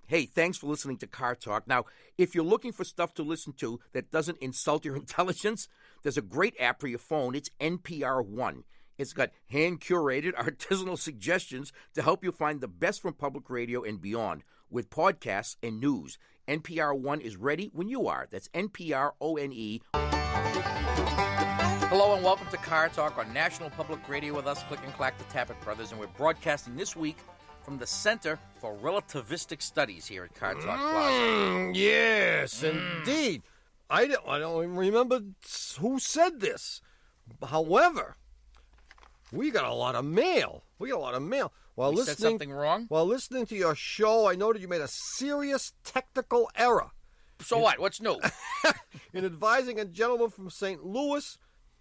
Hey, thanks for listening to Car Talk. Now, if you're looking for stuff to listen to that doesn't insult your intelligence, there's a great app for your phone. It's NPR One. It's got hand-curated artisanal suggestions to help you find the best from public radio and beyond, with podcasts and news. NPR One is ready when you are. That's NPR-ONE. Hello and welcome to Car Talk on National Public Radio with us, Click and Clack, the Tappet Brothers, and we're broadcasting this week from the Center for Relativistic Studies here at Car Talk Plaza. Yes, indeed. I don't even remember who said this. However, we got a lot of mail. While said something wrong? While listening to your show, I noted you made a serious technical error. So what? What's new? In advising a gentleman from St. Louis,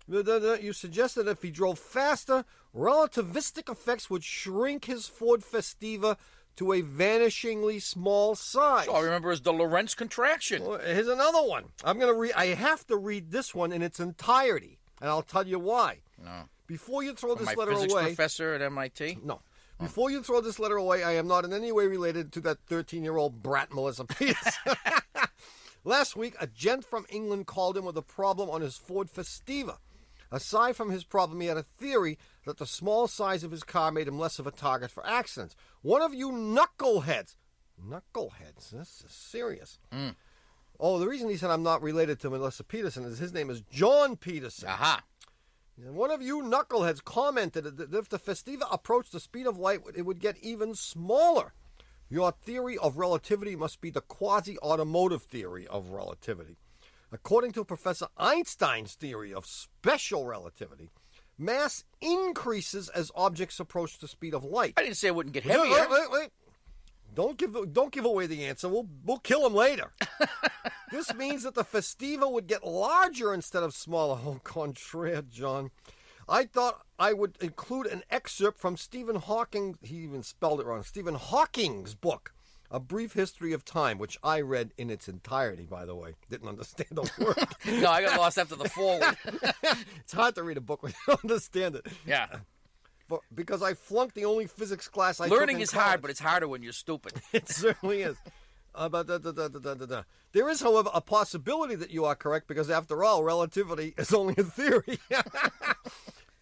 you suggested if he drove faster, relativistic effects would shrink his Ford Festiva to a vanishingly small size. So I remember as the Lorentz contraction. Well, here's another one. I have to read this one in its entirety, and I'll tell you why. No. Before you throw From this my letter physics away, professor at MIT. No. Before you throw this letter away, I am not in any way related to that 13-year-old brat Melissa Peters. Last week, a gent from England called in with a problem on his Ford Festiva. Aside from his problem, he had a theory that the small size of his car made him less of a target for accidents. One of you knuckleheads, this is serious. Oh, the reason he said I'm not related to Melissa Peterson is his name is John Peterson. Aha. One of you knuckleheads commented that if the Festiva approached the speed of light, it would get even smaller. Your theory of relativity must be the quasi-automotive theory of relativity. According to Professor Einstein's theory of special relativity, mass increases as objects approach the speed of light. I didn't say it wouldn't get heavier. Wait. Don't give away the answer. We'll kill him later. This means that the Festiva would get larger instead of smaller. Au contraire, John. I thought I would include an excerpt from Stephen Hawking. He even spelled it wrong. Stephen Hawking's book, A Brief History of Time, which I read in its entirety, by the way. Didn't understand a word. No, I got lost after the forward. It's hard to read a book when you don't understand it. Yeah. Because I flunked the only physics class I took in Learning is college. hard, but it's harder when you're stupid. It certainly is. There is, however, a possibility that you are correct because, after all, relativity is only a theory.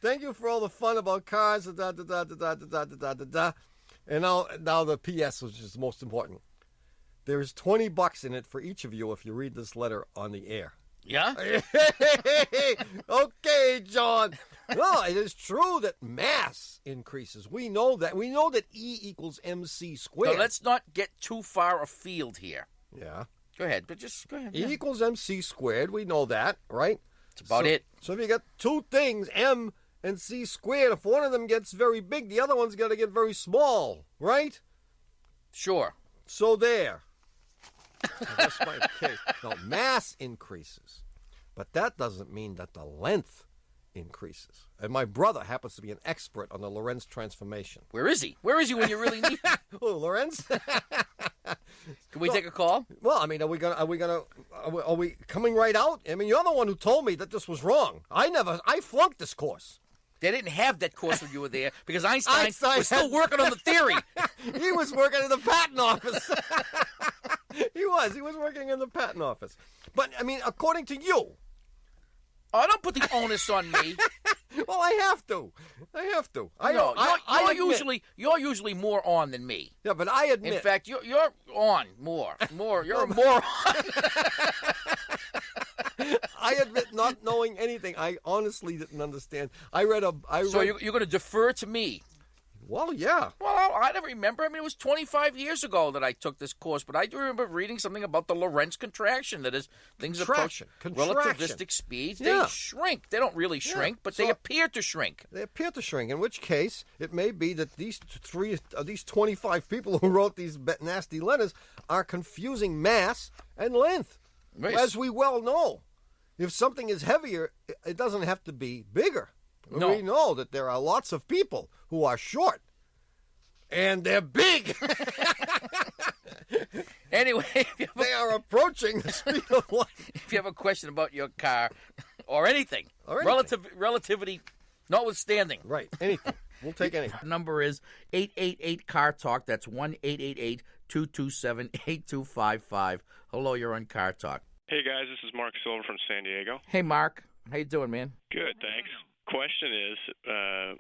Thank you for all the fun about cars. And now the P.S., which is most important. There's $20 in it for each of you if you read this letter on the air. Yeah? Okay, John. Well, it is true that mass increases. We know that. We know that E equals mc squared. So let's not get too far afield here. Yeah. Go ahead, but just go ahead. E equals mc squared. We know that, right? That's about it. So if you got two things, m and c squared, if one of them gets very big, the other one's going to get very small, right? Sure. So there. That's my case. Now, mass increases, but that doesn't mean that the length increases. And my brother happens to be an expert on the Lorentz transformation. Where is he? Where is he when you really need him? Oh, Lorentz? Can we take a call? Well, I mean, are we coming right out? I mean, you're the one who told me that this was wrong. I flunked this course. They didn't have that course when you were there because Einstein was still working on the theory. He was working in the patent office. He was working in the patent office. But, I mean, according to you. Oh, don't put the onus on me. Well, I have to. You're usually more on than me. Yeah, but I admit. In fact, you're on more. You're a moron. I admit not knowing anything. I honestly didn't understand. So you're going to defer to me? Well, yeah. Well, I don't remember. I mean, it was 25 years ago that I took this course, but I do remember reading something about the Lorentz contraction. That is, things approach relativistic speeds. They shrink. They don't really shrink, but they appear to shrink. They appear to shrink, in which case it may be that these 25 people who wrote these nasty letters are confusing mass and length. Nice. As we well know, if something is heavier, it doesn't have to be bigger. No. We know that there are lots of people who are short, and they're big. Anyway, they are approaching the speed of light. If you have a question about your car or anything. Relativity notwithstanding. Right, anything. We'll take anything. The number is 888-CAR-TALK. That's 1-888 227-8255. Hello, you're on Car Talk. Hey guys, this is Mark Silver from San Diego. Hey, Mark. How you doing, man? Good, thanks. Question is,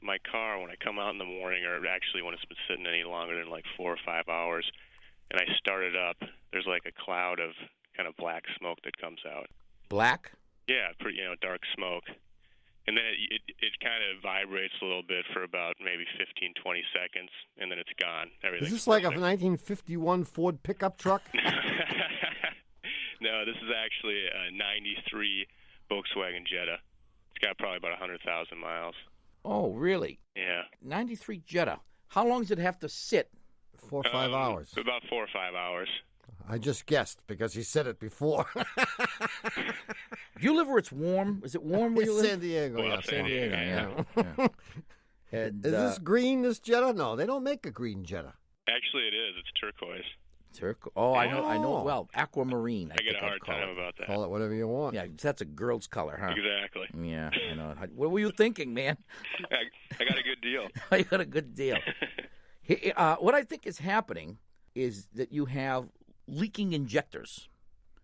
my car, when I come out in the morning, or actually when it's been sitting any longer than like 4 or 5 hours, and I start it up, there's like a cloud of kind of black smoke that comes out. Black? Yeah, pretty, dark smoke. And then it kind of vibrates a little bit for about maybe 15, 20 seconds, and then it's gone. Is this like a 1951 Ford pickup truck? No, this is actually a 93 Volkswagen Jetta. It's got probably about 100,000 miles. Oh, really? Yeah. 93 Jetta. How long does it have to sit? 4 or 5 hours. About 4 or 5 hours. I just guessed because he said it before. You live where it's warm? Is it warm where you live? San Diego. Well, Yeah, San Diego, yeah. And, Is this green, this Jetta? No, they don't make a green Jetta. Actually, it is. It's turquoise. Oh, I know it well. Aquamarine. I get a hard time about that. Call it whatever you want. Yeah, that's a girl's color, huh? Exactly. Yeah, I know. What were you thinking, man? I got a good deal. You got a good deal. What I think is happening is that you have leaking injectors.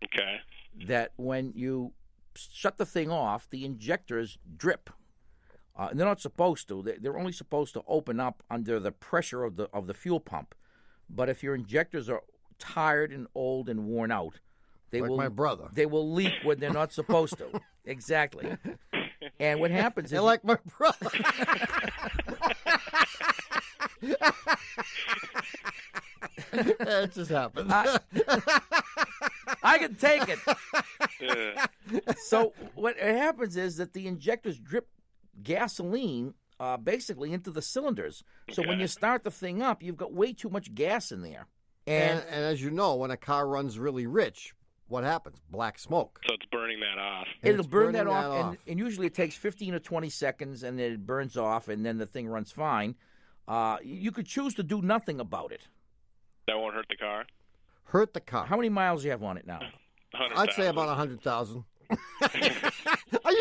Okay. That when you shut the thing off, the injectors drip. And they're not supposed to. They're only supposed to open up under the pressure of the fuel pump. But if your injectors are tired and old and worn out, they like will. My brother. They will leak when they're not supposed to. Exactly. And what happens is, like my brother. It just happens. I can take it. Yeah. So what happens is that the injectors drip gasoline basically into the cylinders. So when you start the thing up, you've got way too much gas in there. And as you know, when a car runs really rich, what happens? Black smoke. So it's burning that off. It'll burn burning that off, and usually it takes 15 or 20 seconds, and then it burns off, and then the thing runs fine. You could choose to do nothing about it. That won't hurt the car? Hurt the car. How many miles do you have on it now? 100,000. I'd say about 100,000. Are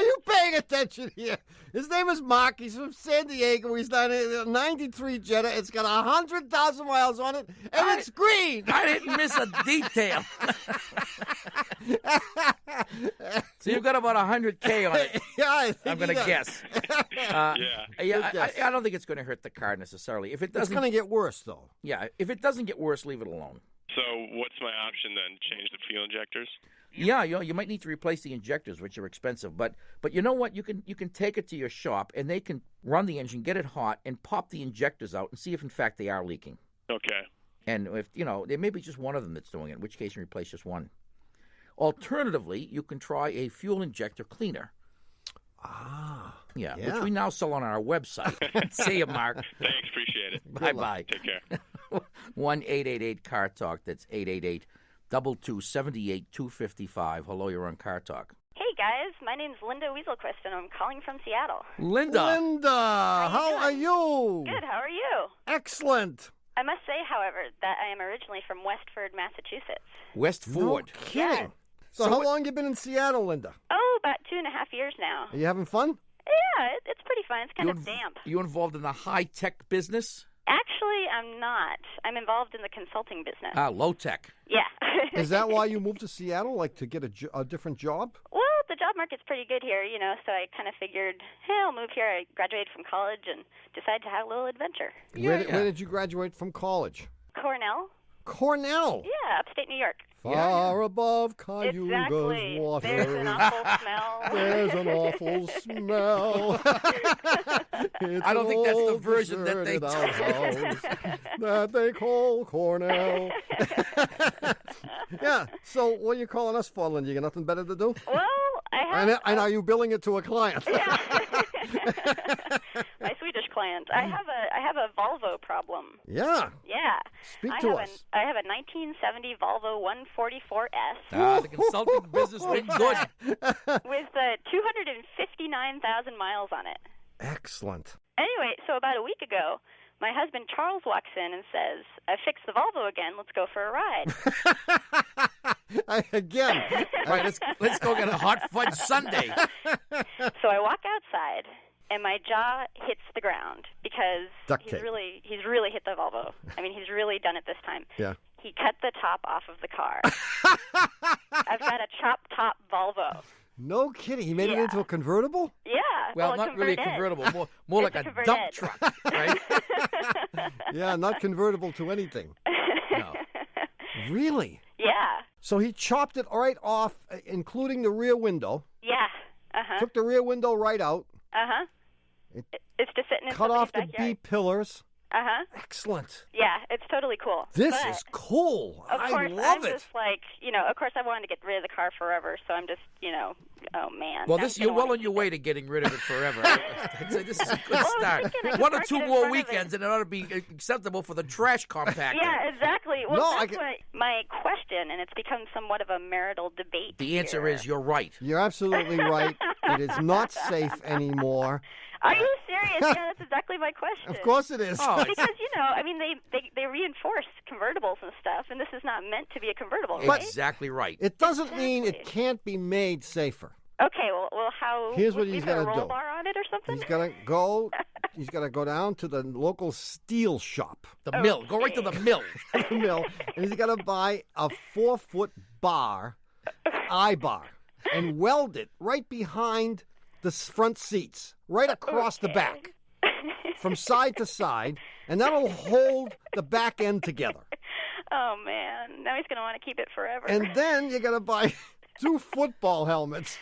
you paying attention here? His name is Mark. He's from San Diego. He's got a 93 Jetta. It's got 100,000 miles on it, and it's green. I didn't miss a detail. So you've got about 100K on it. Yeah, I'm going to guess. Yeah. I don't think it's going to hurt the car necessarily. If it doesn't, It's going to get worse, though. Yeah, if it doesn't get worse, leave it alone. So what's my option then? Change the fuel injectors? Yeah, you might need to replace the injectors, which are expensive. But you know what? You can take it to your shop, and they can run the engine, get it hot, and pop the injectors out and see if, in fact, they are leaking. Okay. And if there may be just one of them that's doing it, in which case you replace just one. Alternatively, you can try a fuel injector cleaner. Yeah, which we now sell on our website. See you, Mark. Thanks, appreciate it. Bye-bye. Take care. 1-888-CAR-TALK. That's 888-228-255. Hello, you're on Car Talk. Hey, guys. My name's Linda Weaselquist, and I'm calling from Seattle. Linda, how are you? Good. How are you? Excellent. I must say, however, that I am originally from Westford, Massachusetts. West Ford. No kidding. So how long you been in Seattle, Linda? Oh, about 2.5 years now. Are you having fun? Yeah, it's pretty fun. It's kind of damp. You involved in a high-tech business? Actually, I'm not. I'm involved in the consulting business. Low-tech. Yeah. Is that why you moved to Seattle, like to get a different job? Well, the job market's pretty good here, so I kind of figured, hey, I'll move here. I graduated from college and decided to have a little adventure. Where did you graduate from college? Cornell. Cornell? Yeah, upstate New York. Far above Cayuga's Exactly. water. There's an awful smell. There's an awful smell. I don't think that's the version that they house that they call Cornell. Yeah. So what are you calling us for, Linda? You got nothing better to do? Well, I have. And are you billing it to a client? Yeah. My Swedish client. I have a Volvo problem. Yeah. Yeah. Speak to us. I have a 1970 Volvo 144S. The consulting business went good. With 259,000 miles on it. Excellent. Anyway, so about a week ago, my husband Charles walks in and says, "I fixed the Volvo again. Let's go for a ride." Again. Right, let's go get a hot fudge sundae. So I walk outside, and my jaw hits the ground because Duct he's tape. really hit the Volvo. I mean, he's really done it this time. Yeah. He cut the top off of the car. I've got a chop top Volvo. No kidding. He made it Yeah. into a convertible? Yeah. Well, not really a convertible, more like It's a a dump converted. truck, right? Yeah, not convertible to anything. No. Really? Yeah. So he chopped it right off, including the rear window. Yeah. Uh-huh. Took the rear window right out. Uh-huh. It's just sitting in Cut somebody's off the backyard. B pillars. Uh-huh. Excellent. Yeah, it's totally cool. This But, is cool. of I course, love I'm it. just like, of course I wanted to get rid of the car forever, so I'm just, oh, man. Well, I'm you're gonna well wanna on your keep way it. to getting rid of it forever. I'd say this is a good I was start. thinking I could One or park two it in more front of it. weekends, and it ought to be acceptable for the trash compactor. Yeah, exactly. Well, No, I that's get- my question, and it's become somewhat of a marital debate. The answer here. is you're right. You're absolutely right. It is not safe anymore. Are you serious? Yeah, that's exactly my question. Of course it is. Oh, Because, I mean, they reinforce convertibles and stuff, and this is not meant to be a convertible, right? Exactly right. It doesn't mean it Exactly. can't be made safer. Okay, well, how? Here's what we he's put a gotta roll do. bar on it or something? He's got to go down to the local steel shop, The mill. Go right to the mill. the mill, and he's got to buy a 4-foot bar, eye-bar, and weld it right behind the front seats, right across the back, from side to side, and that'll hold the back end together. Oh man, now he's gonna want to keep it forever. And then you got to buy 2 football helmets.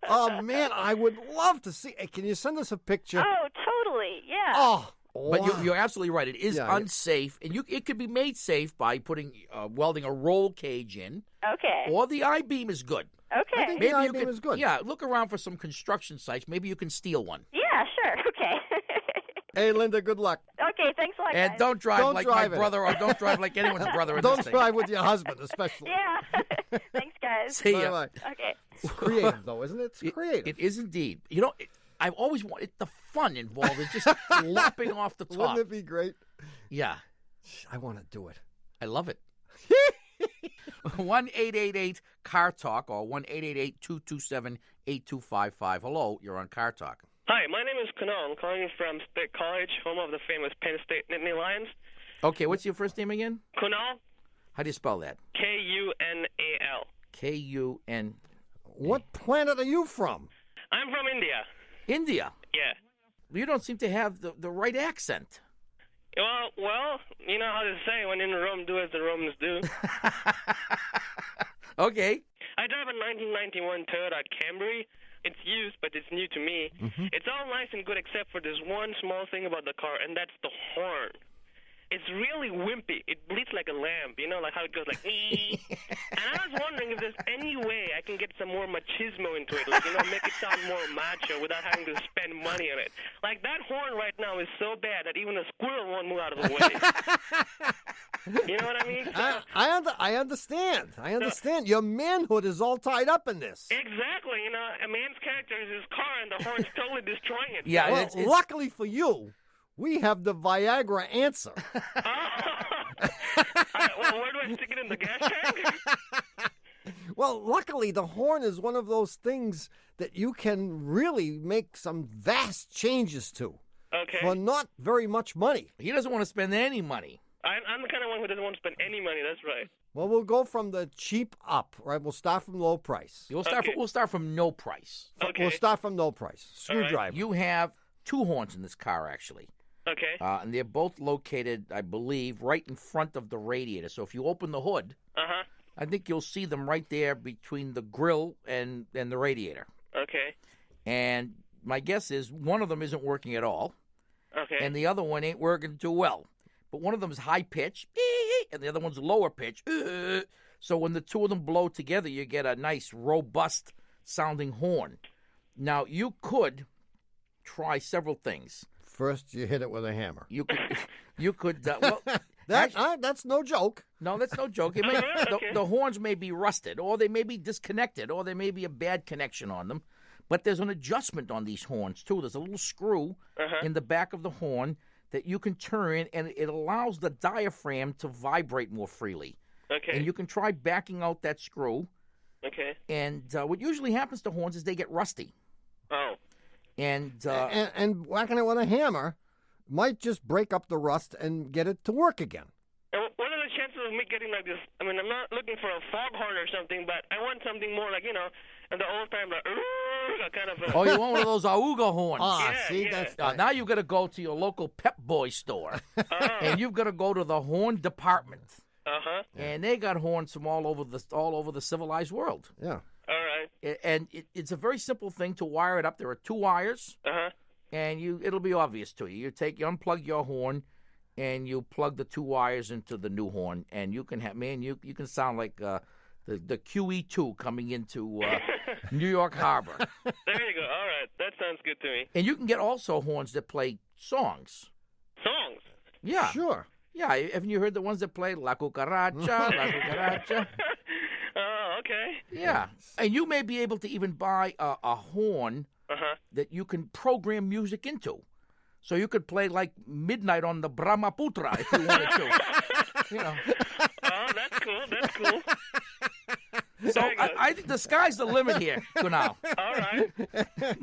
Oh man, I would love to see. Hey, can you send us a picture? Oh, totally. Yeah. Oh, But wow. you're absolutely right. It is Yeah, yeah. unsafe, and it could be made safe by putting welding a roll cage in, Okay. or the I-beam is good. Okay. I think the I-beam is good. Yeah, look around for some construction sites. Maybe you can steal one. Yeah, sure. Okay. Hey, Linda, good luck. Okay, thanks a lot, And guys. don't drive Don't like drive my it. brother, or don't drive like anyone's brother in Don't this thing. drive with your husband, especially. Yeah. Thanks, guys. See ya. Bye-bye. Okay. It's creative, though, isn't it? It's creative. It is indeed. I've always wanted the fun involved is just lopping off the top. Wouldn't it be great? Yeah, I want to do it. I love it. 1-888-CAR Talk or 1-888-227-8255. Hello, you're on Car Talk. Hi, my name is Kunal. I'm calling from State College, home of the famous Penn State Nittany Lions. Okay, what's your first name again? Kunal, How do you spell that? Kunal. Kun. What planet are you from? I'm from India. India. Yeah. You don't seem to have the right accent. Well, you know how to say, when in Rome, do as the Romans do. Okay. I drive a 1991 Toyota Camry. It's used, but it's new to me. It's all nice and good except for this one small thing about the car, and that's the horn. It's really wimpy. It bleats like a lamb, like how it goes like, ee. And I was wondering if there's any way I can get some more machismo into it, make it sound more macho without having to spend money on it. Like, that horn right now is so bad that even a squirrel won't move out of the way. You know what I mean? So, I understand. I understand. Your manhood is all tied up in this. exactly. A man's character is his car, and the horn's totally destroying it. Yeah, Well, it's luckily for you, we have the Viagra answer. Well, where do I stick it in the gas tank? Well, luckily, the horn is one of those things that you can really make some vast changes to Okay. for not very much money. he doesn't want to spend any money. I'm the kind of one who doesn't want to spend any money. That's right. Well, we'll go from the cheap up, right? We'll start from low price. We'll start. Okay. We'll start from no price. Okay. We'll start from no price. Screwdriver. You have 2 horns in this car, actually. Okay. And they're both located, I believe, right in front of the radiator. So if you open the hood, Uh-huh. I think you'll see them right there between the grill and the radiator. Okay. And my guess is one of them isn't working at all, Okay. and the other one ain't working too well. But one of them is high pitch, and the other one's lower pitch. So when the two of them blow together, you get a nice, robust sounding horn. Now, you could try several things. First, you hit it with a hammer. You could. Well, That's no joke. no, that's no joke. It may, Okay. the horns may be rusted, or they may be disconnected, or there may be a bad connection on them. But there's an adjustment on these horns too. There's a little screw in the back of the horn that you can turn, and it allows the diaphragm to vibrate more freely. Okay. And you can try backing out that screw, Okay. And what usually happens to horns is they get rusty. Oh. And whacking it with a hammer might just break up the rust and get it to work again. And what are the chances of me getting like this? I mean, I'm not looking for a foghorn or something, but I want something more like, in the old time, like, kind of. Oh, you want one of those auga horns? Yeah. Now you've got to go to your local Pep Boy store, and you've got to go to the horn department. Uh-huh. And they got horns from all over the civilized world. Yeah. All right. And it's a very simple thing to wire it up. There are 2 wires, and it'll be obvious to you. You unplug your horn, and you plug the 2 wires into the new horn, and you can you can sound like the QE2 coming into New York Harbor. There you go. All right. That sounds good to me. And you can get also horns that play songs. Songs? Yeah. Sure. Yeah. Haven't you heard the ones that play La Cucaracha, La Cucaracha? Oh, okay. Yeah. And you may be able to even buy a horn that you can program music into. So you could play like Midnight on the Brahmaputra if you wanted to. Oh, that's cool. That's cool. So I think the sky's the limit here, Kunal. All right.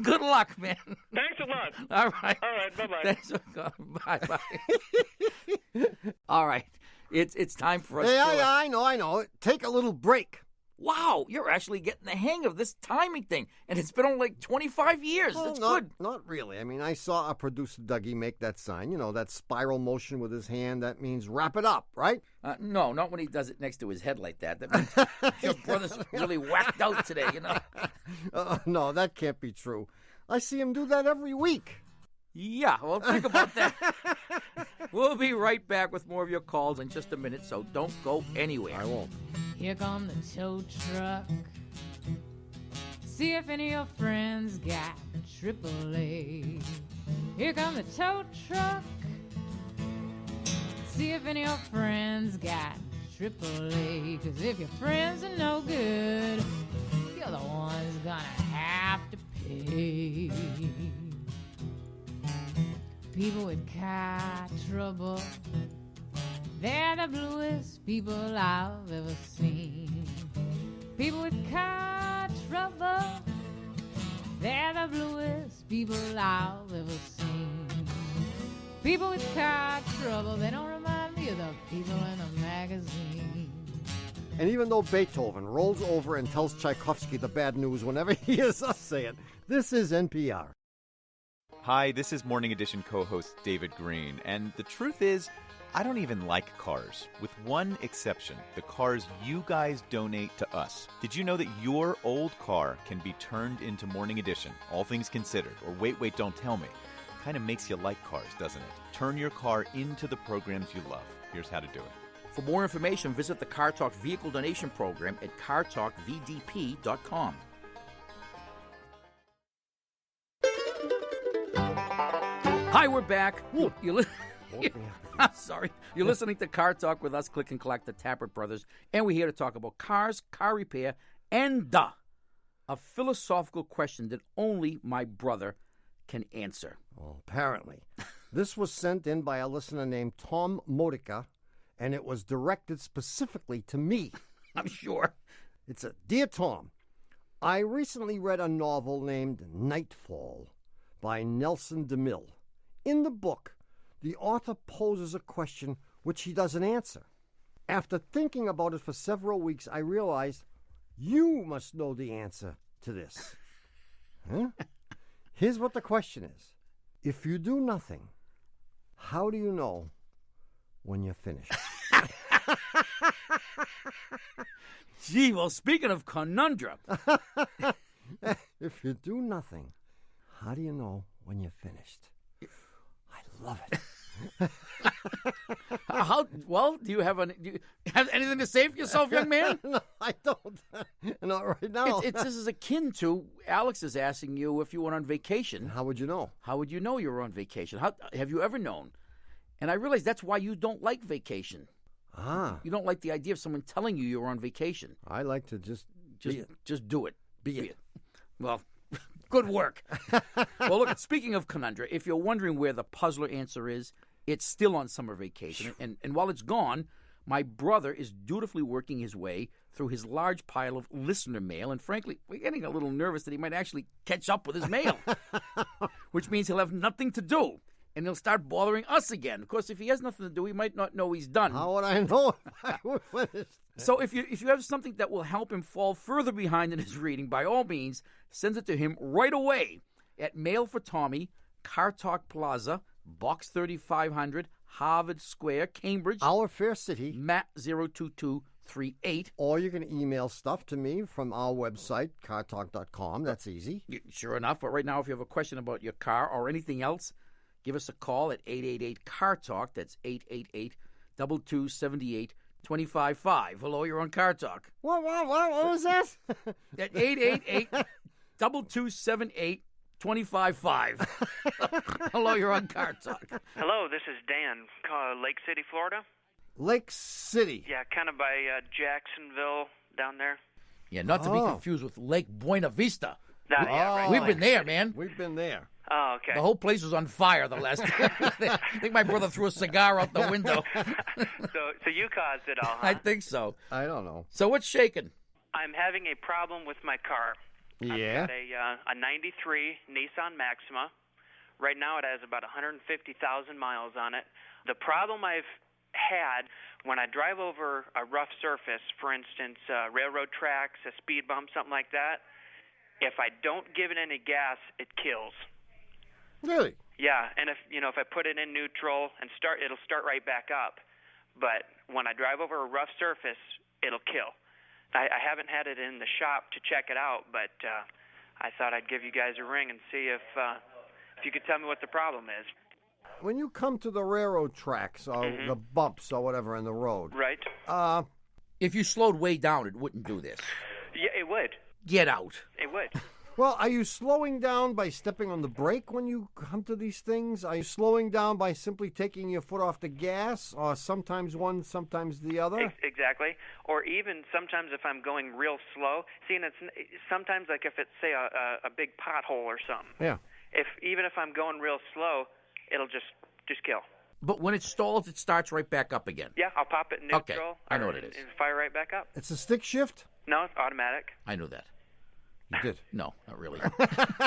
Good luck, man. Thanks a lot. All right. All right. Bye-bye. Thanks for calling. Bye-bye. All right. It's time for us to... I know. Take a little break. Wow, you're actually getting the hang of this timing thing. And it's been only like 25 years. Well, That's good. Not really. I mean, I saw a producer, Dougie, make that sign. That spiral motion with his hand. That means wrap it up, right? No, not when he does it next to his head like that. That means your brother's really whacked out today, No, that can't be true. I see him do that every week. Yeah, well, think about that. We'll be right back with more of your calls in just a minute, so don't go anywhere. I won't. Here come the tow truck. See if any of your friends got AAA. Here come the tow truck. See if any of your friends got AAA. 'Cause if your friends are no good, you're the ones gonna have to pay. People with car trouble, they're the bluest people I've ever seen. People with car trouble, they're the bluest people I've ever seen. People with car trouble, they don't remind me of the people in the magazine. And even though Beethoven rolls over and tells Tchaikovsky the bad news whenever he hears us say it, this is NPR. Hi, this is Morning Edition co-host David Green, and the truth is, I don't even like cars, with one exception, the cars you guys donate to us. Did you know that your old car can be turned into Morning Edition, all things considered, or wait, don't tell me? Kind of makes you like cars, doesn't it? Turn your car into the programs you love. Here's how to do it. For more information, visit the Car Talk Vehicle Donation Program at cartalkvdp.com. Hi, we're back. I'm sorry. You're listening to Car Talk with us, Click and Collect, the Tappert Brothers, and we're here to talk about cars, car repair, and a philosophical question that only my brother can answer. Well, apparently. This was sent in by a listener named Tom Modica, and it was directed specifically to me. I'm sure. It's a Dear Tom, I recently read a novel named Nightfall by Nelson DeMille. In the book, the author poses a question which he doesn't answer. After thinking about it for several weeks, I realized you must know the answer to this. Huh? Here's what the question is. If you do nothing, how do you know when you're finished? Gee, well, speaking of conundrum. If you do nothing, how do you know when you're finished? I love it. Do you have anything to say for yourself, young man? No, I don't. Not right now. This is akin to Alex is asking you if you went on vacation. How would you know? How would you know you were on vacation? Have you ever known? And I realize that's why you don't like vacation. You don't like the idea of someone telling you you're on vacation. I like to just do it. Be it. Well, good work. Well, look, speaking of conundrum, if you're wondering where the puzzler answer is, it's still on summer vacation. And while it's gone, My brother is dutifully working his way through his large pile of listener mail, and frankly, we're getting a little nervous that he might actually catch up with his mail, which means he'll have nothing to do, and he'll start bothering us again. Of course, if he has nothing to do, he might not know he's done. How would I know if I was finished? So if you have something that will help him fall further behind in his reading, by all means, send it to him right away at Mail for Tommy, Car Talk Plaza, Box 3500, Harvard Square, Cambridge. Our fair city. Matt 02238. Or you can email stuff to me from our website, cartalk.com. That's easy. Sure enough, but right now, if you have a question about your car or anything else, give us a call at 888-CAR-TALK. That's 888-278-255. Hello, you're on Car Talk. What was that? At 888-2278-255. Hello, you're on Car Talk. Hello, this is Dan, Lake City, Florida. Lake City. Yeah, kind of by Jacksonville down there. Yeah, not to be confused with Lake Buena Vista. Yeah, right. We've been there, man. We've been there. Oh, okay. The whole place was on fire the last time. I think my brother threw a cigar out the window. So you caused it all, huh? I think so. I don't know. So what's shaking? I'm having a problem with my car. Yeah. I've got a 93 Nissan Maxima. Right now it has about 150,000 miles on it. The problem I've had when I drive over a rough surface, for instance, railroad tracks, a speed bump, something like that, if I don't give it any gas, it kills. Really? Yeah, and if I put it in neutral and it'll start right back up. But when I drive over a rough surface, it'll kill. I haven't had it in the shop to check it out, but I thought I'd give you guys a ring and see if you could tell me what the problem is. When you come to the railroad tracks or the bumps or whatever in the road, right? If you slowed way down, it wouldn't do this. Yeah, it would. Get out. It would. Well, are you slowing down by stepping on the brake when you come to these things? Are you slowing down by simply taking your foot off the gas, or sometimes one, sometimes the other? Exactly. Or even sometimes if I'm going real slow. See, and it's sometimes like if it's, say, a big pothole or something. Yeah. Even if I'm going real slow, it'll just kill. But when it stalls, it starts right back up again. Yeah, I'll pop it in neutral. Okay, I know what it is. And fire right back up. It's a stick shift? No, it's automatic. I knew that. You did? No, not really.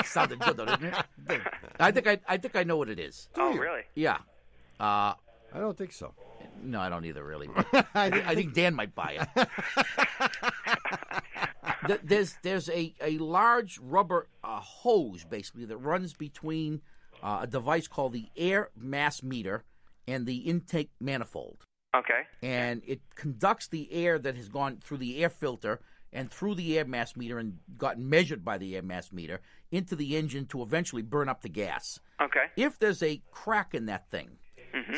Sounded good though, didn't it? I think I know what it is. Oh, really? Yeah. I don't think so. No, I don't either, really. But I think Dan might buy it. There's a large rubber hose, basically, that runs between a device called the air mass meter and the intake manifold. Okay. And it conducts the air that has gone through the air filter and through the air mass meter and gotten measured by the air mass meter into the engine to eventually burn up the gas. Okay. If there's a crack in that thing,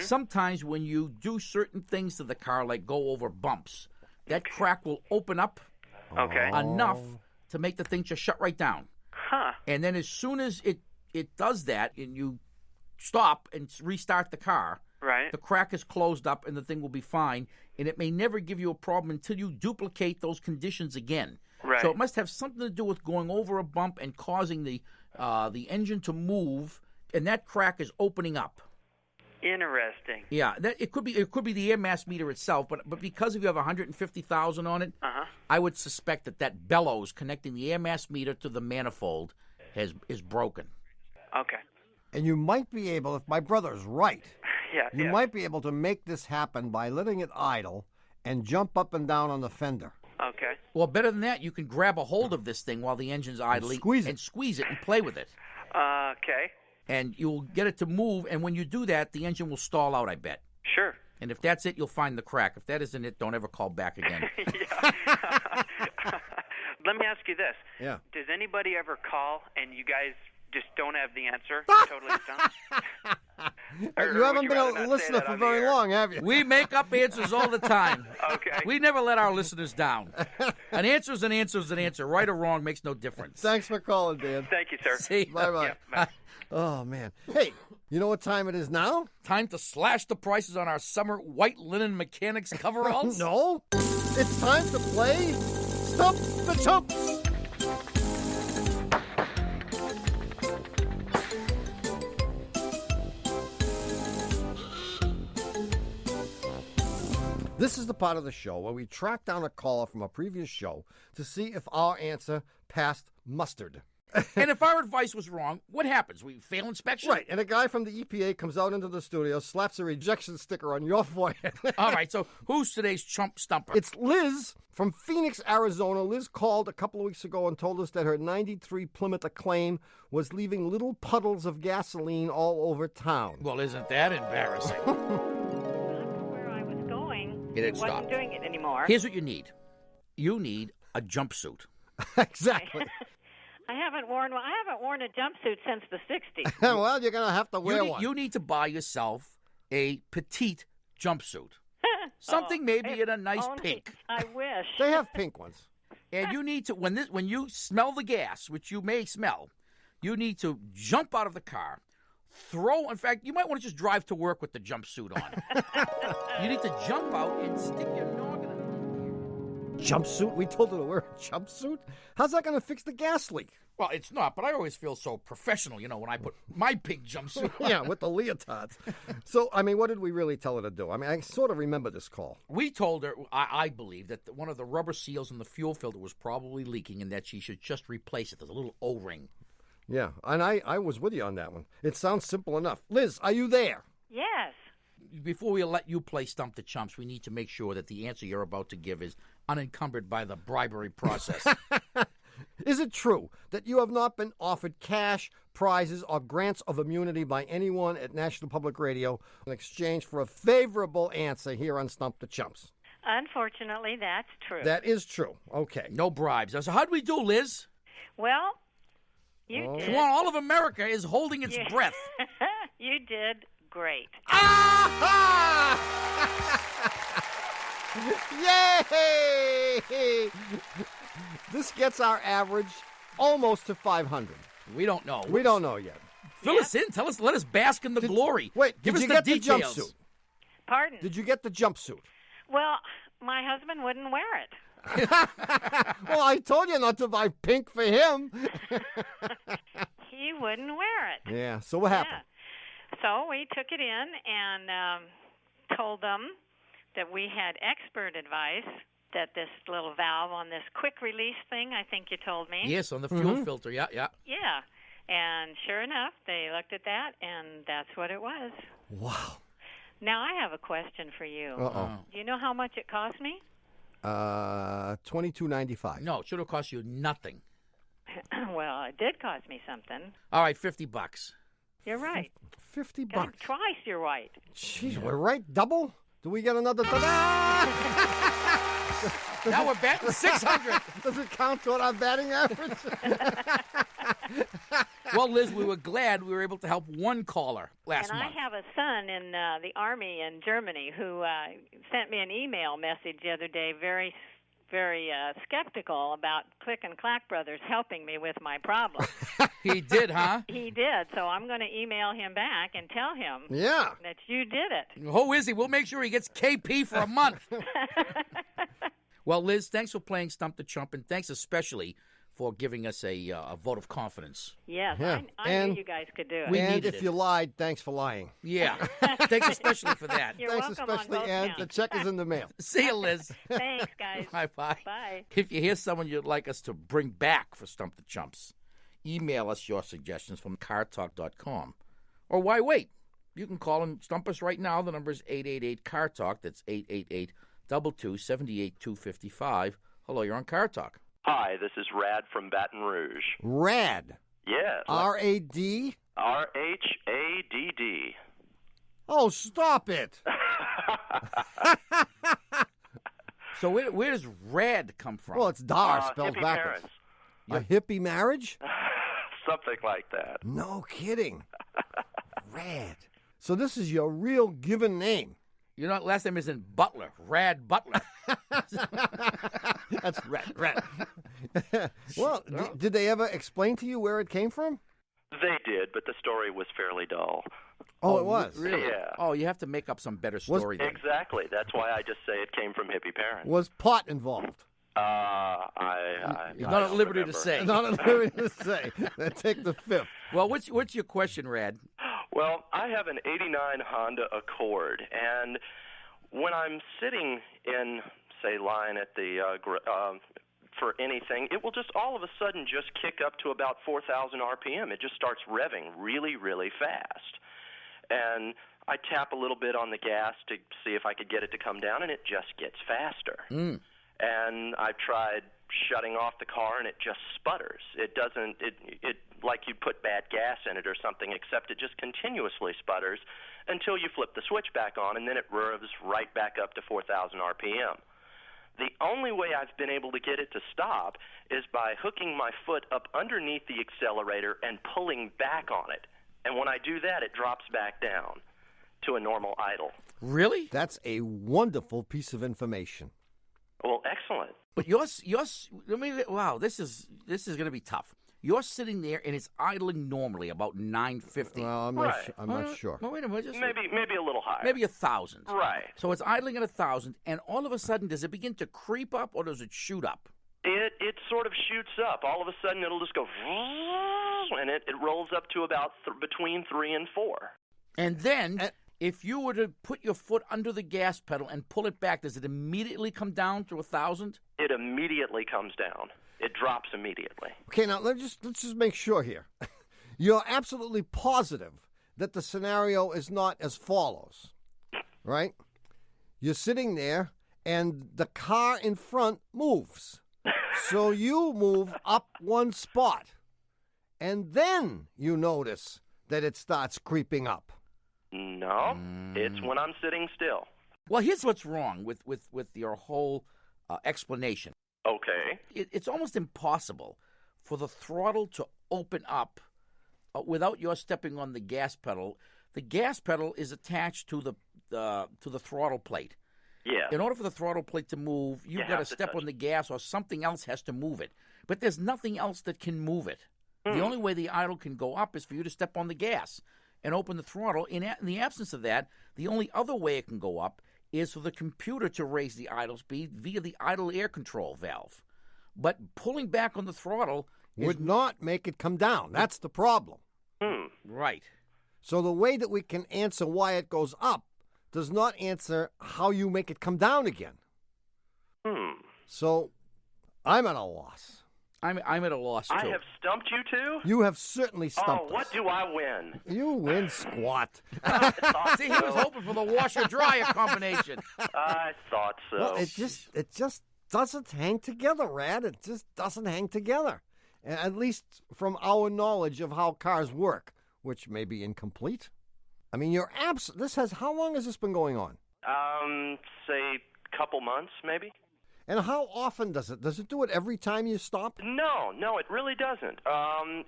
sometimes when you do certain things to the car, like go over bumps, that crack will open up enough to make the thing just shut right down. Huh. And then as soon as it does that and you stop and restart the car, right, the crack is closed up and the thing will be fine, and it may never give you a problem until you duplicate those conditions again. Right. So it must have something to do with going over a bump and causing the engine to move, and that crack is opening up. Interesting. Yeah, it could be the air mass meter itself, but because if you have 150,000 on it, I would suspect that bellows connecting the air mass meter to the manifold is broken. Okay. And you might be able, if my brother's right, you yeah. might be able to make this happen by letting it idle and jump up and down on the fender. Okay. Well, better than that, you can grab a hold of this thing while the engine's idling and squeeze it and play with it. Okay. And you'll get it to move, and when you do that, the engine will stall out, I bet. Sure. And if that's it, you'll find the crack. If that isn't it, don't ever call back again. Let me ask you this. Yeah. Does anybody ever call and you guys just don't have the answer? Totally stumped? You haven't been a listener for very long, have you? We make up answers all the time. Okay. We never let our listeners down. An answer's an answer's an answer. Right or wrong makes no difference. Thanks for calling, Dan. Thank you, sir. See? Bye-bye. Yeah, bye. Oh, man. Hey, you know what time it is now? Time to slash the prices on our summer white linen mechanics coveralls? No. It's time to play Stump the Chumps. This is the part of the show where we track down a caller from a previous show to see if our answer passed mustard. And if our advice was wrong, what happens? We fail inspection? Right, and a guy from the EPA comes out into the studio, slaps a rejection sticker on your forehead. All right, so who's today's chump stumper? It's Liz from Phoenix, Arizona. Liz called a couple of weeks ago and told us that her 93 Plymouth Acclaim was leaving little puddles of gasoline all over town. Well, isn't that embarrassing? Where I was going, It had wasn't stopped. doing it anymore. Here's what you need. You need a jumpsuit. Exactly. I haven't worn a jumpsuit since the 60s. Well, you're going to have to wear one. You need to buy yourself a petite jumpsuit. Something maybe in a nice Only- pink. I wish. They have pink ones. And you need to, when you smell the gas, which you may smell, you need to jump out of the car, in fact, you might want to just drive to work with the jumpsuit on. You need to jump out and stick your noggin in the Jumpsuit? We told her to wear a jumpsuit? How's that going to fix the gas leak? Well, it's not, but I always feel so professional, when I put my pink jumpsuit on. Yeah, with the leotards. So, I mean, what did we really tell her to do? I mean, I sort of remember this call. We told her, I believe, that one of the rubber seals in the fuel filter was probably leaking and that she should just replace it. There's a little O-ring. Yeah, and I was with you on that one. It sounds simple enough. Liz, are you there? Yes. Before we let you play Stump the Chumps, we need to make sure that the answer you're about to give is unencumbered by the bribery process. Is it true that you have not been offered cash, prizes, or grants of immunity by anyone at National Public Radio in exchange for a favorable answer here on Stump the Chumps? Unfortunately, that's true. That is true. Okay. No bribes. So how'd we do, Liz? Well, you did. Come on, all of America is holding its breath. You did great. Yay! This gets our average almost to 500. We don't know. We don't know yet. Fill us in. Let us bask in the glory. Wait, Give did us you the get details. the jumpsuit? Pardon? Did you get the jumpsuit? Well, my husband wouldn't wear it. Well, I told you not to buy pink for him. He wouldn't wear it. Yeah, so what happened? Yeah. So we took it in and told them that we had expert advice that this little valve on this quick release thing, I think you told me. Yes, on the fuel filter. Yeah. Yeah. And sure enough, they looked at that, and that's what it was. Wow. Now, I have a question for you. Uh-oh. Do you know how much it cost me? $22.95. No, it should have cost you nothing. Well, it did cost me something. All right, $50. You're right. $50. Twice you're right. Jeez, we're right. Double? Do we get another? Now we're batting 600. Does it count toward our batting average? Well, Liz, we were glad we were able to help one caller last month. And I have a son in the Army in Germany who sent me an email message the other day, very skeptical about Click and Clack Brothers helping me with my problem. He did, huh? He did. So I'm going to email him back and tell him that you did it. Who is he? We'll make sure he gets KP for a month. Well, Liz, thanks for playing Stump the Chump, and thanks especially for giving us a vote of confidence. Yes, Yeah. I knew you guys could do it. And if you lied, thanks for lying. Yeah. Thanks especially for that. You're Thanks welcome especially, on both and counts. the check is in the mail. See you, Liz. Thanks, guys. Bye-bye. Bye. If you hear someone you'd like us to bring back for Stump the Chumps, email us your suggestions from cartalk.com. Or why wait? You can call and stump us right now. The number is 888-CAR-TALK. That's 888-228-255. Hello, you're on Car Talk. Hi, this is Rad from Baton Rouge. Rad. Yes. R-A-D? R-H-A-D-D. Oh, stop it. So where does rad come from? Well, it's Dar spelled hippie backwards. parents. A hippie marriage? Something like that. No kidding. Rad. So this is your real given name. You know, last name isn't Butler. Rad Butler. That's Rad. Well, did they ever explain to you where it came from? They did, but the story was fairly dull. Oh, it was? Really? Yeah. Oh, you have to make up some better story then. Exactly. That's why I just say it came from hippie parents. Was pot involved? You're not at liberty to say. Not at liberty to say. Then take the fifth. Well, what's your question, Rad? Well, I have an '89 Honda Accord, and when I'm sitting in, say, line at the for anything, it will just all of a sudden just kick up to about 4,000 RPM. It just starts revving really, really fast. And I tap a little bit on the gas to see if I could get it to come down, and it just gets faster. And I've tried shutting off the car, and it just sputters. It doesn't, it like you put bad gas in it or something, except it just continuously sputters until you flip the switch back on, and then it revs right back up to 4,000 RPM. The only way I've been able to get it to stop is by hooking my foot up underneath the accelerator and pulling back on it. And when I do that, it drops back down to a normal idle. Really? That's a wonderful piece of information. Well, excellent. But wow, this is going to be tough. You're sitting there and it's idling normally about 950. Well, I'm not sure. Well, wait a minute. Maybe a little higher. Maybe 1,000. Right. So it's idling at 1,000, and all of a sudden, does it begin to creep up or does it shoot up? It sort of shoots up. All of a sudden, it'll just go, and it rolls up to about between 3 and 4. And then, if you were to put your foot under the gas pedal and pull it back, does it immediately come down to 1,000? It immediately comes down. It drops immediately. Okay, now let's just make sure here. You're absolutely positive that the scenario is not as follows, right? You're sitting there, and the car in front moves. So you move up one spot, and then you notice that it starts creeping up. No, it's when I'm sitting still. Well, here's what's wrong with your whole explanation. Okay. It's almost impossible for the throttle to open up without your stepping on the gas pedal. The gas pedal is attached to the throttle plate. Yeah. In order for the throttle plate to move, you've got to step on the gas, or something else has to move it. But there's nothing else that can move it. The only way the idle can go up is for you to step on the gas and open the throttle. In the absence of that, the only other way it can go up is for the computer to raise the idle speed via the idle air control valve. But pulling back on the throttle would not make it come down. That's the problem. Right. So the way that we can answer why it goes up does not answer how you make it come down again. So I'm at a loss. I'm at a loss, too. I have stumped you two? You have certainly stumped us. What do I win? You win squat. See, he was hoping for the washer-dryer combination. I thought so. Well, it just doesn't hang together, Rad. It just doesn't hang together. At least from our knowledge of how cars work, which may be incomplete. I mean, how long has this been going on? Say a couple months, maybe. And how often does it? Does it do it every time you stop? No, it really doesn't.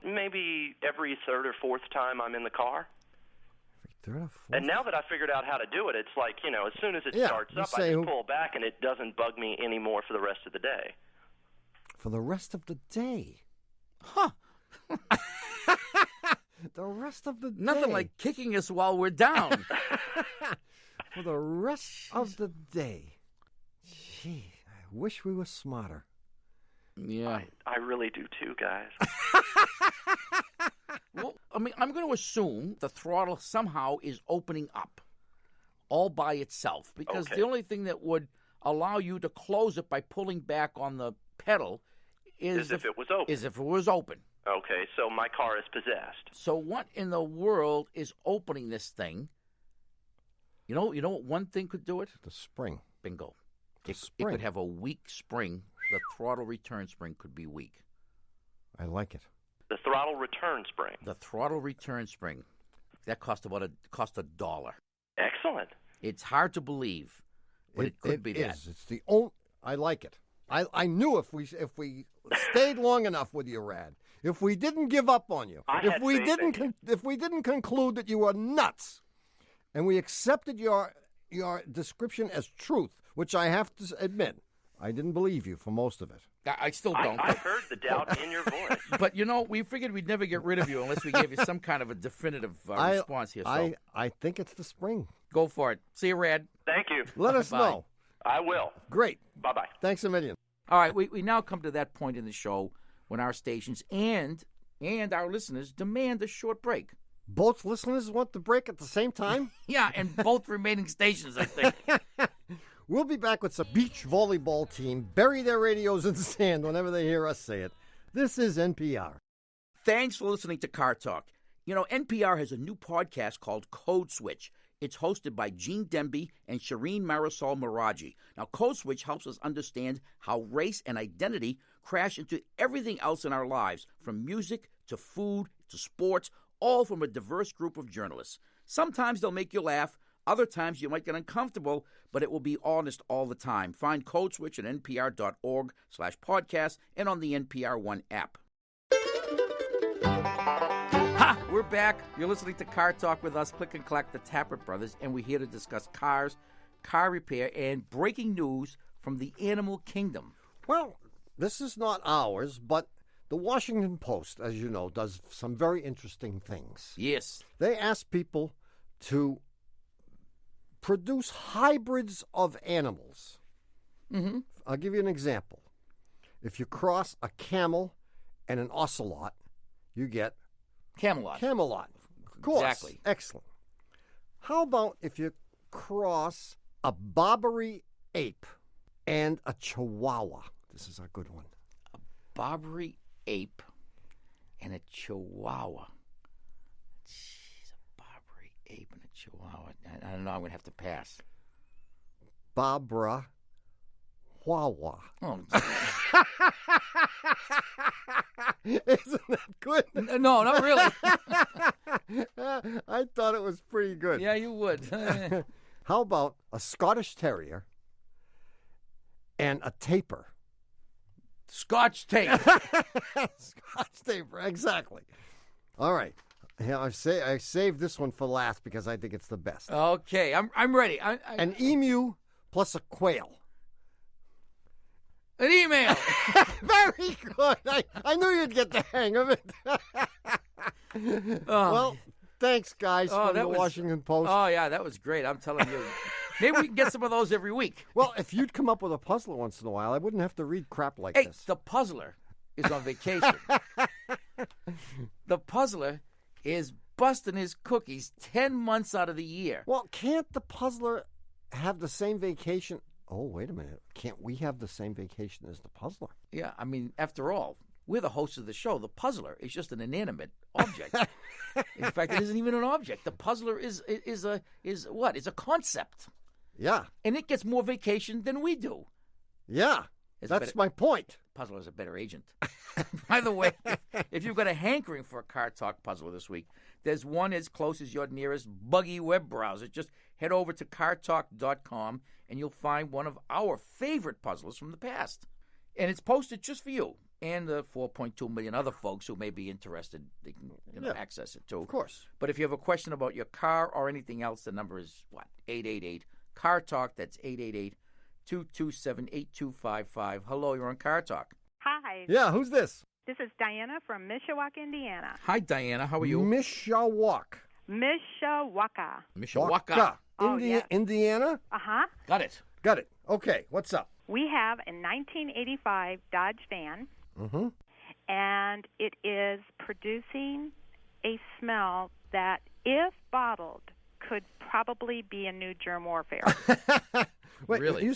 Maybe every third or fourth time I'm in the car. Every third or fourth? And now that I figured out how to do it, it's like, as soon as it starts up, I just pull back and it doesn't bug me anymore for the rest of the day. For the rest of the day? Huh. The rest of the day. Nothing like kicking us while we're down. For the rest of the day. Gee, I wish we were smarter. Yeah. I really do too, guys. Well, I mean, I'm going to assume the throttle somehow is opening up all by itself, because the only thing that would allow you to close it by pulling back on the pedal is if it was open. Is if it was open. Okay, so my car is possessed. So what in the world is opening this thing? You know what one thing could do it? The spring. Bingo. The It spring. could have a weak spring. The throttle return spring could be weak. I like it. The throttle return spring. The throttle return spring. That cost $1. Excellent. It's hard to believe, but it could be that. It's the only. I like it. I knew if we stayed long enough with you, Rad, if we didn't give up on you, if we didn't conclude that you were nuts, and we accepted your description as truth, which I have to admit, I didn't believe you for most of it. I still don't. I heard the doubt in your voice. But, we figured we'd never get rid of you unless we gave you some kind of a definitive response here. So I think it's the spring. go for it. See you, Rad. Thank you. Let us know. I will. Great. Bye-bye. Thanks a million. All right, we now come to that point in the show when our stations and our listeners demand a short break. Both listeners want the break at the same time? Yeah, and both remaining stations, I think. We'll be back with some beach volleyball team. Bury their radios in sand whenever they hear us say it. This is NPR. Thanks for listening to Car Talk. You know, NPR has a new podcast called Code Switch. It's hosted by Gene Demby and Shireen Marisol Meraji. Now, Code Switch helps us understand how race and identity crash into everything else in our lives, from music to food to sports, all from a diverse group of journalists. Sometimes they'll make you laugh. Other times you might get uncomfortable, but it will be honest all the time. Find Code Switch at npr.org/podcast and on the NPR One app. Ha! We're back. You're listening to Car Talk with us, Click and Clack, the Tappert Brothers, and we're here to discuss cars, car repair, and breaking news from the animal kingdom. Well, this is not ours, but the Washington Post, as you know, does some very interesting things. Yes. They ask people to produce hybrids of animals. Mm-hmm. I'll give you an example. If you cross a camel and an ocelot, you get Camelot. Of course. Exactly. Excellent. How about if you cross a Barbary ape and a Chihuahua? This is a good one. A Barbary ape and a Chihuahua. Jeez, a Barbary ape and a Chihuahua. I don't know. I'm going to have to pass. Barbara Wawa. Oh, Isn't that good? no, not really. I thought it was pretty good. Yeah, you would. How about a Scottish Terrier and a Taper? Scotch tape. Scotch Taper, exactly. All right. Yeah, I saved this one for last because I think it's the best. Okay, I'm ready. An emu plus a quail. An email. Very good. I knew you'd get the hang of it. Well, thanks, guys, from the Washington Post. Oh, yeah, that was great. I'm telling you. Maybe we can get some of those every week. Well, if you'd come up with a puzzler once in a while, I wouldn't have to read crap like hey, this. The puzzler is on vacation. The puzzler is busting his cookies 10 months out of the year. Well, can't the puzzler have the same vacation? Oh, wait a minute. Can't we have the same vacation as the puzzler? Yeah, I mean, after all, we're the hosts of the show. The puzzler is just an inanimate object. In fact, it isn't even an object. The puzzler is what? It's a concept. Yeah. And it gets more vacation than we do. Yeah. That's my point. Puzzler is a better agent. By the way, if you've got a hankering for a Car Talk puzzler this week, there's one as close as your nearest buggy web browser. Just head over to cartalk.com and you'll find one of our favorite puzzlers from the past. And it's posted just for you and the 4.2 million other folks who may be interested. They can access it too. Of course. But if you have a question about your car or anything else, the number is, 888-CAR-TALK. That's 888-227-8255. Hello, you're on Car Talk. Hi. Yeah, who's this? This is Diana from Mishawaka, Indiana. Hi, Diana. How are you? Mishawaka. Mishawaka. Oh, yes. Indiana? Uh-huh. Got it. Okay, what's up? We have a 1985 Dodge van, Mm-hmm. and it is producing a smell that, if bottled, could probably be a new germ warfare. Wait, really? You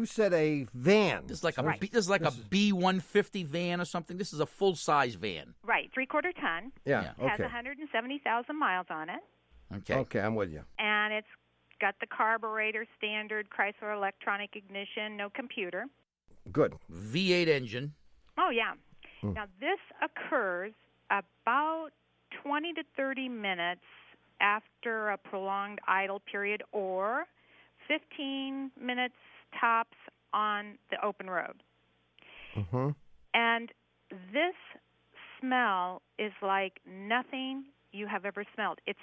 said a van. This is like a Right. this is like a B-150 van or something. This is a full-size van. Right, 3/4 ton. Yeah. Has Okay. 170,000 miles on it, Okay. Okay, I'm with you. and it's got the carburetor, standard Chrysler electronic ignition, no computer. Good. V8 engine. Oh, yeah. Now, this occurs about 20 to 30 minutes after a prolonged idle period or 15 minutes tops on the open road. Mm-hmm. And this smell is like nothing you have ever smelled. It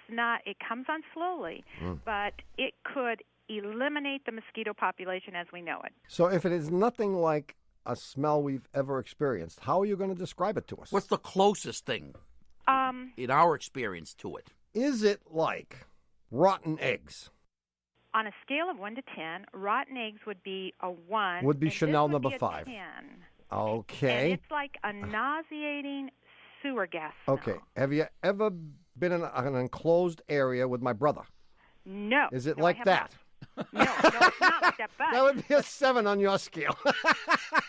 comes on slowly, but it could eliminate the mosquito population as we know it. So if it is nothing like a smell we've ever experienced, how are you going to describe it to us? What's the closest thing in our experience to it? Is it like rotten eggs? On a scale of 1 to 10, rotten eggs would be a 1. Would be and Chanel this would number be a 5. 10. Okay. And it's like a nauseating sewer gas smell. Okay. Have you ever been in an enclosed area with my brother? No. Is it No, like I have that? not. No, it's not like that. That would be a 7 on your scale.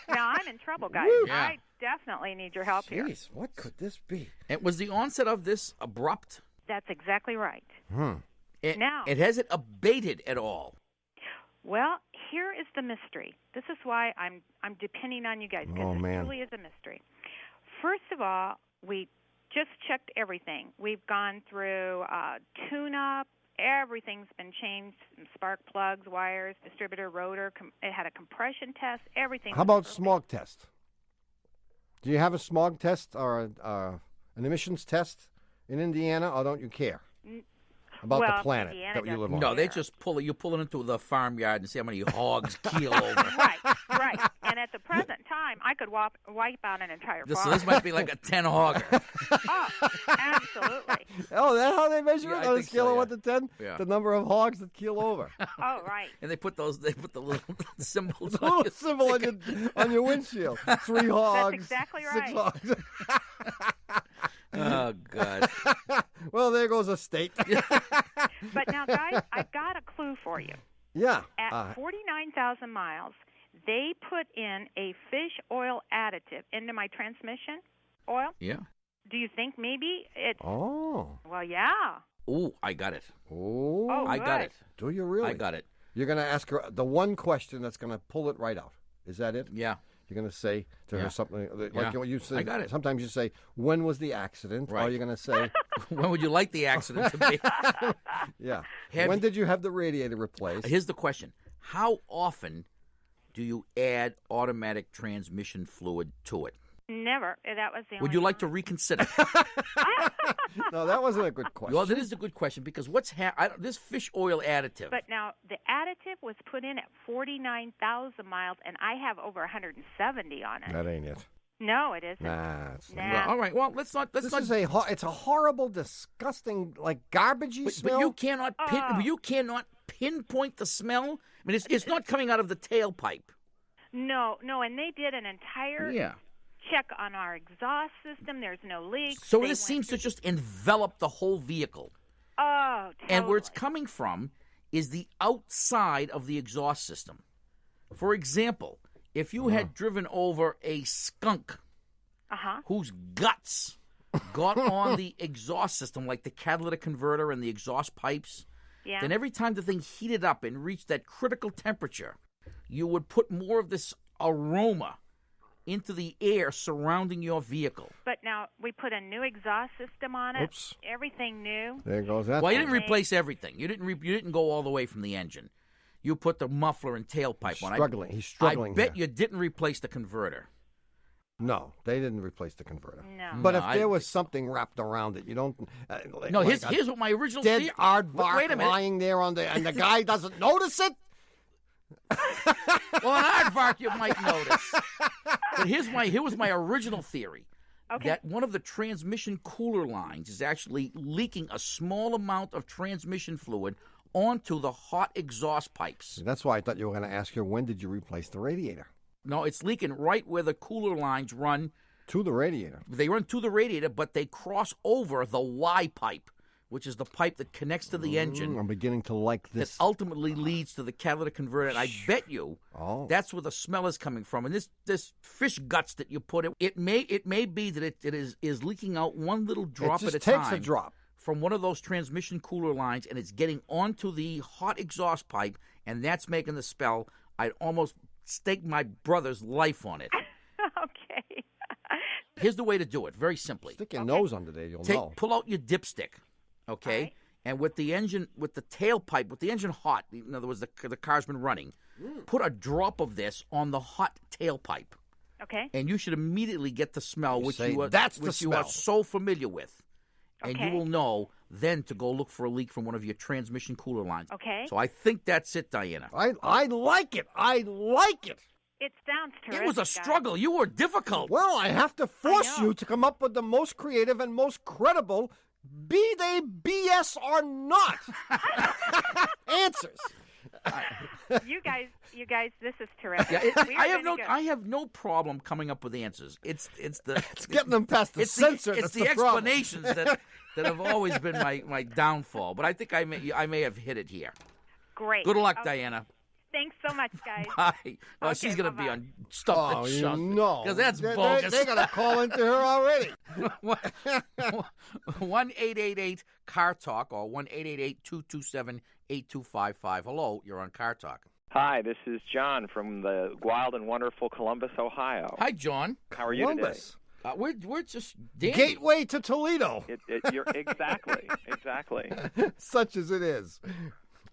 Now I'm in trouble, guys. Woo. Yeah. I definitely need your help here. Jeez, what could this be? And was the onset of this abrupt? That's exactly right. It hasn't abated at all. Well, here is the mystery. This is why I'm depending on you guys, because it really is a mystery. First of all, we just checked everything. We've gone through tune-up. Everything's been changed: spark plugs, wires, distributor, rotor. It had a compression test. Everything. How about smog test? Do you have a smog test or an emissions test in Indiana, or don't you care about the planet Indiana that you live on? No, they just pull it. You pull it into the farmyard and see how many hogs keel over. Right. And at the present time, I could wipe out an entire farm. This might be like a 10-hogger. Oh, absolutely. Oh, that's how they measure it on a scale of 1 to 10? Yeah. The number of hogs that keel over. Oh, right. And they put the little symbols The little symbol on your windshield. 3 hogs. That's exactly 6 right. hogs. Oh, God. Well, there goes a state. But now, guys, I've got a clue for you. Yeah. At 49,000 miles, they put in a fish oil additive into my transmission oil. Yeah. Do you think maybe it's... Oh. Well, yeah. Oh, I got it. Oh. I got it. Do you really? I got it. You're going to ask her the one question that's going to pull it right out. Is that it? Yeah. You're going to say to her something like what you said. I got it. Sometimes you say, when was the accident? Right. Or you're going to say... When would you like the accident to be? Yeah. When did you have the radiator replaced? Here's the question. How often do you add automatic transmission fluid to it? Never. That was the only Would you like to reconsider? No, that wasn't a good question. Well, that is a good question because this fish oil additive. But now, the additive was put in at 49,000 miles, and I have over 170 on it. That ain't it. No, it isn't. Nah, it's not. Well, all right. Well, let's not. It's a horrible, disgusting, like garbagey smell. But you cannot pinpoint the smell. I mean, it's not coming out of the tailpipe. No, and they did an entire check on our exhaust system. There's no leaks. So this seems to just envelop the whole vehicle. Oh, totally. And where it's coming from is the outside of the exhaust system. For example, if you had driven over a skunk whose guts got on the exhaust system, like the catalytic converter and the exhaust pipes, then every time the thing heated up and reached that critical temperature, you would put more of this aroma into the air surrounding your vehicle. But now we put a new exhaust system on it. Oops. Everything new. There goes that. Well, you didn't replace everything. You didn't go all the way from the engine. You put the muffler and tailpipe on. He's struggling. I bet you didn't replace the converter. No, they didn't replace the converter. No. But if there was something wrapped around it, you don't. No, here's what my original dead theory. aardvark Wait a minute. lying there and the guy doesn't notice it. Well, an aardvark you might notice. But here was my original theory. Okay. That one of the transmission cooler lines is actually leaking a small amount of transmission fluid onto the hot exhaust pipes. That's why I thought you were going to ask her, when did you replace the radiator? No, it's leaking right where the cooler lines run. To the radiator. They run to the radiator, but they cross over the Y pipe, which is the pipe that connects to the engine. I'm beginning to like this. That ultimately leads to the catalytic converter. And I bet you that's where the smell is coming from. And this fish guts that you put, it may be that it is leaking out one little drop at a time. It just takes a drop. From one of those transmission cooler lines, and it's getting onto the hot exhaust pipe, and that's making the smell. I'd almost stake my brother's life on it. Okay. Here's the way to do it, very simply. Stick your nose under there, you'll know. Pull out your dipstick, okay? Right. And with the engine, with the tailpipe, with the engine hot, in other words, the car's been running, put a drop of this on the hot tailpipe. Okay. And you should immediately get the smell, which you are so familiar with. And you will know then to go look for a leak from one of your transmission cooler lines. Okay. So I think that's it, Diana. I like it. I like it. It sounds terrific. It was a struggle. Guys. You were difficult. Well, I have to force you to come up with the most creative and most credible, be they BS or not, answers. You guys, this is terrific. Yeah, I have no problem coming up with answers. It's getting them past the censor. It's the explanations that have always been my downfall. But I think I may have hit it here. Great. Good luck, Diana. Thank Thanks so much, guys. Bye. Oh, Okay, she's going to be bye-bye. on Stump the Chumps. No. Because that's They're bogus. going to call into her already. 1-888-CAR-TALK or 1-888-227-8255. Hello, you're on Car Talk. Hi, this is John from the wild and wonderful Columbus, Ohio. Hi, John. How are you Columbus. today? We're just dandy. Gateway to Toledo. You're exactly. Such as it is.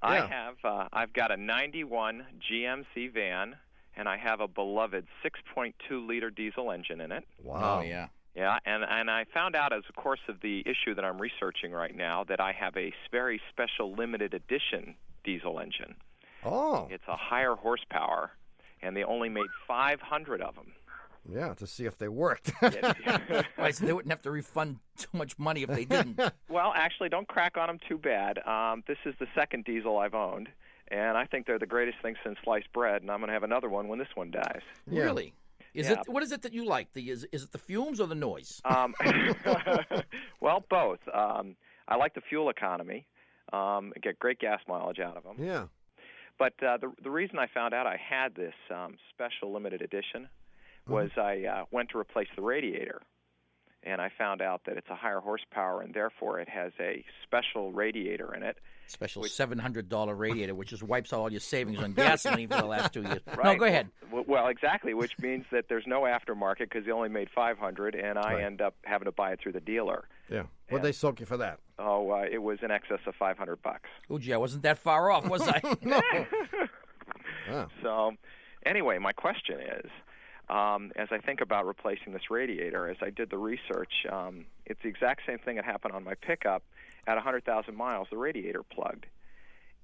Yeah. I've got a 91 GMC van, and I have a beloved 6.2-liter diesel engine in it. Wow. Oh, yeah. Yeah, and I found out as a course of the issue that I'm researching right now that I have a very special limited edition diesel engine. Oh. It's a higher horsepower, and they only made 500 of them. Yeah, to see if they worked. Right, so they wouldn't have to refund too much money if they didn't. Well, actually, don't crack on them too bad. This is the second diesel I've owned, and I think they're the greatest thing since sliced bread, and I'm going to have another one when this one dies. Yeah. Really? What is it that you like? Is it the fumes or the noise? Well, both. I like the fuel economy. Get great gas mileage out of them. Yeah. But the reason I found out I had this special limited edition was I went to replace the radiator, and I found out that it's a higher horsepower, and therefore it has a special radiator in it. Special $700 radiator, which just wipes out all your savings on gasoline for the last 2 years. Right. No, go ahead. Well, exactly, which means that there's no aftermarket because they only made 500, and I Right. end up having to buy it through the dealer. Yeah. What'd they soak you for that? Oh, it was in excess of $500. Oh, gee, I wasn't that far off, was I? No. Oh. So, anyway, my question is, as I think about replacing this radiator, as I did the research, it's the exact same thing that happened on my pickup. At 100,000 miles, the radiator plugged.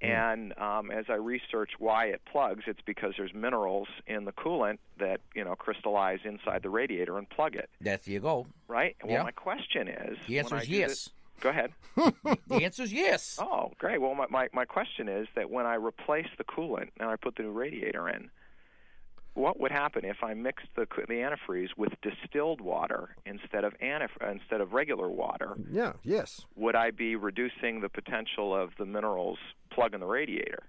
And as I researched why it plugs, it's because there's minerals in the coolant that, crystallize inside the radiator and plug it. There you go. Right? Well, Yeah. my question is... The answer when I is do yes. this- Go ahead. The answer is yes. Oh, great. Well, my question is that when I replace the coolant and I put the new radiator in, what would happen if I mixed the antifreeze with distilled water instead of regular water? Yeah, yes. Would I be reducing the potential of the minerals plugging the radiator?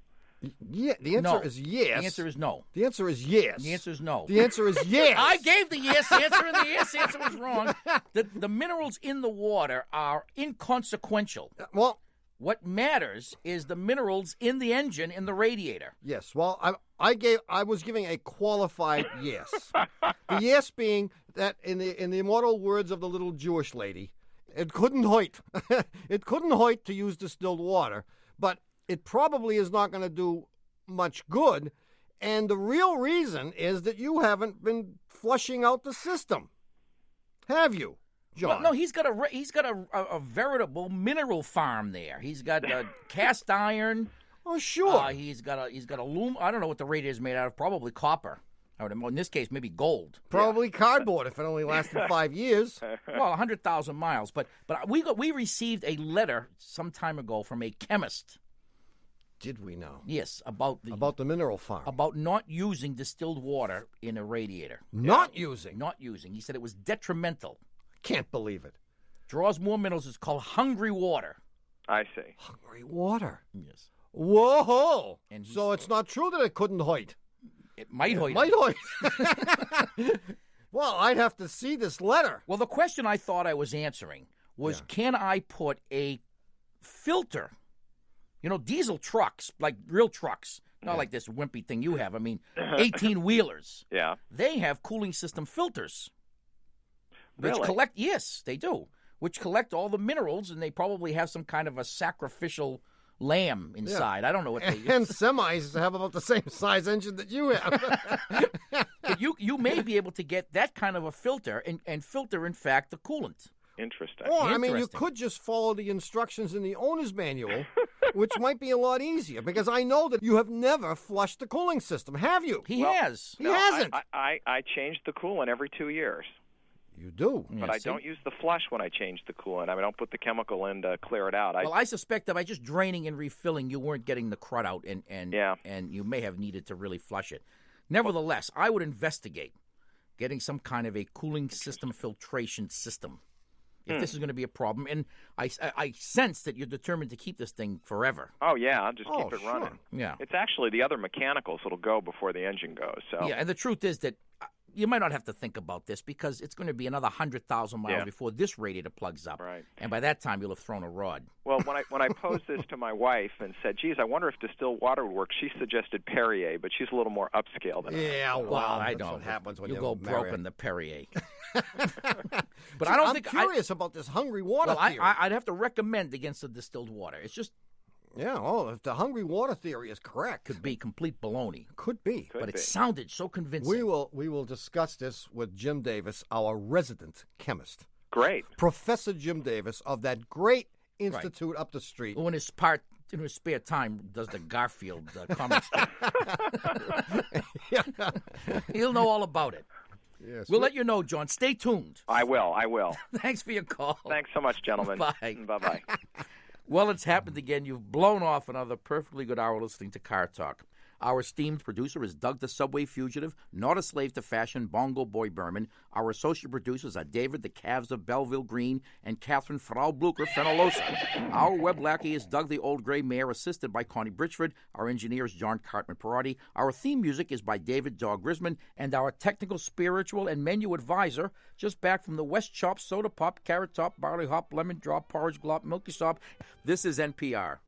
Yeah, the answer No. is yes. The answer is no. The answer is yes. The answer is no. The answer is yes. I gave the yes answer, and the yes answer was wrong. The minerals in the water are inconsequential. Well, what matters is the minerals in the engine in the radiator. yes. Well, I was giving a qualified yes. The yes being that in the immortal words of the little Jewish lady, it couldn't hurt. It couldn't hurt to use distilled water, but it probably is not going to do much good. And the real reason is that you haven't been flushing out the system. Have you, John? Well, no, he's got a veritable mineral farm there. He's got cast iron. Oh, sure. He's got aluminum. I don't know what the radiator is made out of. Probably copper. I would, in this case, maybe gold. Probably cardboard if it only lasted 5 years. Well, 100,000 miles. But we received a letter some time ago from a chemist. Did we know? Yes, about the mineral farm. About not using distilled water in a radiator. Not using? Not using. He said it was detrimental. Can't believe it. Draws more minerals. It's called hungry water. I see. Hungry water. Yes. Whoa! And so it's not true that it couldn't hurt. It might hurt. It might hurt. Well, I'd have to see this letter. Well, the question I thought I was answering was, can I put a filter? Diesel trucks, like real trucks, not like this wimpy thing you have. I mean, 18-wheelers. Yeah. They have cooling system filters. Which Really? collect, yes, they do. Which collect all the minerals, and they probably have some kind of a sacrificial lamb inside. I don't know what they And semis have about the same size engine that you have. But you may be able to get that kind of a filter and filter, in fact, the coolant. Interesting. Or, I mean, you could just follow the instructions in the owner's manual, which might be a lot easier, because I know that you have never flushed the cooling system, have you? He has. He hasn't. I changed the coolant every 2 years. You do. But I don't use the flush when I change the coolant. I don't put the chemical in to clear it out. Well, I suspect that by just draining and refilling, you weren't getting the crud out, and you may have needed to really flush it. Nevertheless, I would investigate getting some kind of a cooling system filtration system. if this is going to be a problem. And I sense that you're determined to keep this thing forever. Oh, yeah, I'll just keep it running. Yeah. It's actually the other mechanicals that'll go before the engine goes. So. Yeah, and the truth is that you might not have to think about this because it's going to be another 100,000 miles before this radiator plugs up. Right. And by that time, you'll have thrown a rod. Well, when I posed this to my wife and said, geez, I wonder if distilled water would work, she suggested Perrier, but she's a little more upscale than I am. Yeah, Well, I that's don't. what happens when you you go marry broke a- in the Perrier. But I don't I'm think curious about this hungry water Well, theory. I'd have to recommend against the distilled water. It's just if the hungry water theory is correct, could be complete baloney. Could be. But it sounded so convincing. We will discuss this with Jim Davis, our resident chemist. Great. Professor Jim Davis of that great institute up the street. Who in his spare time does the Garfield comic strip. He'll know all about it. Yes. We'll let you know, John. Stay tuned. I will. Thanks for your call. Thanks so much, gentlemen. Bye. Bye-bye. Well, it's happened again. You've blown off another perfectly good hour listening to Car Talk. Our esteemed producer is Doug the Subway Fugitive, not a slave to fashion, Bongo Boy Berman. Our associate producers are David the Calves of Belleville Green and Catherine Frau Blucher Fenolosa. Our web lackey is Doug the Old Gray Mare, assisted by Connie Britchford. Our engineer is John Cartman Perotti. Our theme music is by David Dog Grisman. And our technical, spiritual, and menu advisor, just back from the West Chop, Soda Pop, Carrot Top, Barley Hop, Lemon Drop, Porridge Glop, Milky Stop. This is NPR.